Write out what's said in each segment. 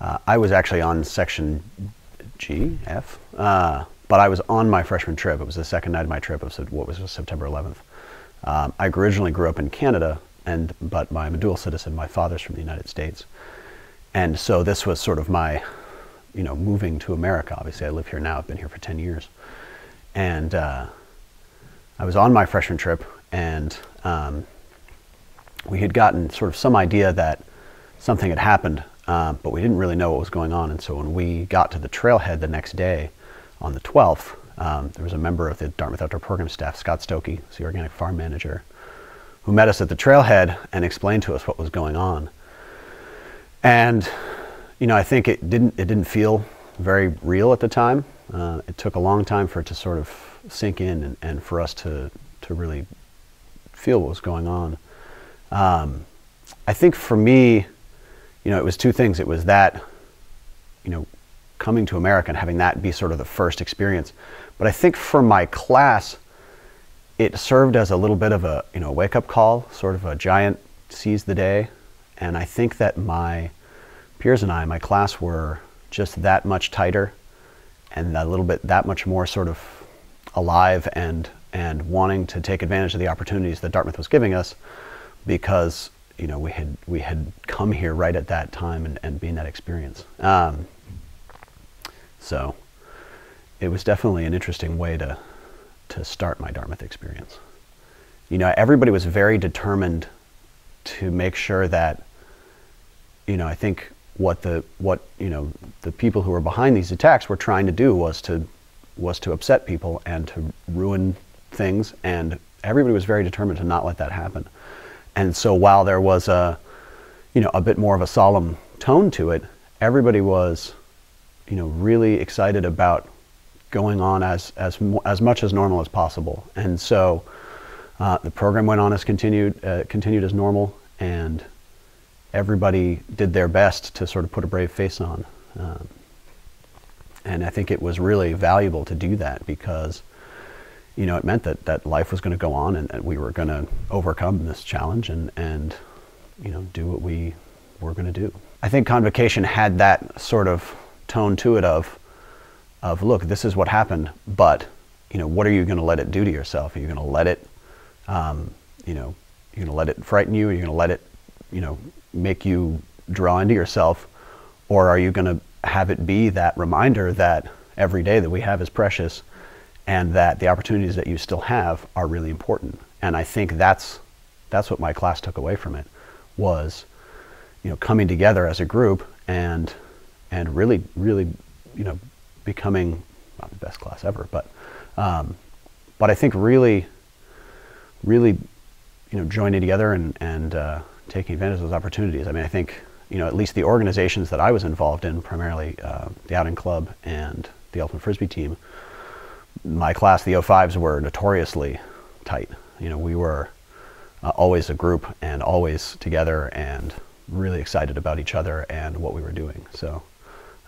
I was actually on section G, F, but I was on my freshman trip. It was the second night of my trip. It was what was September 11th. I originally grew up in Canada, but I'm a dual citizen. My father's from the United States. And so this was sort of my, moving to America. Obviously, I live here now. I've been here for 10 years. And I was on my freshman trip, and we had gotten sort of some idea that something had happened, but we didn't really know what was going on. And so when we got to the trailhead the next day, on the 12th, there was a member of the Dartmouth Outdoor Program staff, Scott Stokey, who's the organic farm manager, who met us at the trailhead and explained to us what was going on. And, I think it didn't feel very real at the time. It took a long time for it to sort of sink in and for us to really feel what was going on. I think for me, it was two things. It was that, coming to America and having that be sort of the first experience. But I think for my class, it served as a little bit of a, wake-up call, sort of a giant seize the day. And I think that my peers and my class were just that much tighter and a little bit that much more sort of alive and wanting to take advantage of the opportunities that Dartmouth was giving us, because we had come here right at that time and being that experience. So it was definitely an interesting way to start my Dartmouth experience. Everybody was very determined to make sure that, I think what the people who were behind these attacks were trying to do was to upset people and to ruin things, and everybody was very determined to not let that happen. And so while there was a bit more of a solemn tone to it, everybody was really excited about going on as much as normal as possible. And so the program went on as continued as normal, and everybody did their best to sort of put a brave face on. And I think it was really valuable to do that, because it meant that life was going to go on, and that we were going to overcome this challenge and do what we were going to do. I think Convocation had that sort of tone to it of look, this is what happened, but what are you going to let it do to yourself? Are you going to let it you're going to let it frighten you? Are you going to let it make you draw into yourself? Or are you going to have it be that reminder that every day that we have is precious, and that the opportunities that you still have are really important? And I think that's what my class took away from it, was coming together as a group and really becoming, not the best class ever, but I think really joining together and taking advantage of those opportunities. I mean, I think at least the organizations that I was involved in, primarily the Outing Club and the Ultimate Frisbee team, my class, the 05s, were notoriously tight. We were always a group and always together and really excited about each other and what we were doing. So,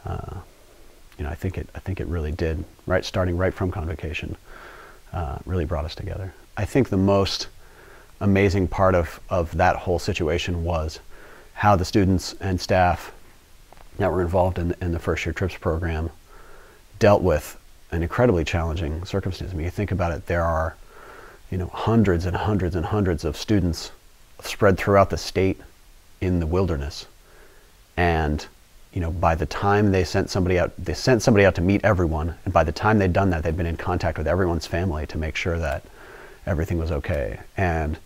I think it really did, starting right from Convocation, really brought us together. I think the most amazing part of that whole situation was how the students and staff that were involved in the first-year trips program dealt with an incredibly challenging circumstance. I mean, you think about it, there are, hundreds and hundreds and hundreds of students spread throughout the state in the wilderness. And, by the time they sent somebody out to meet everyone, and by the time they'd done that, they'd been in contact with everyone's family to make sure that everything was okay. And,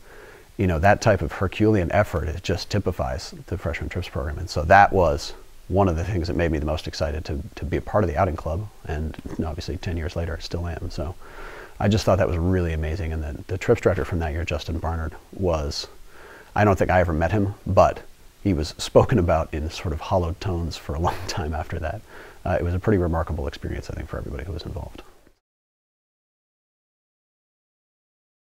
that type of Herculean effort, it just typifies the freshman trips program. And so that was one of the things that made me the most excited to be a part of the Outing Club, and obviously 10 years later I still am. So I just thought that was really amazing. And the trips director from that year, Justin Barnard, was, I don't think I ever met him, but he was spoken about in sort of hollowed tones for a long time after that. It was a pretty remarkable experience, I think, for everybody who was involved.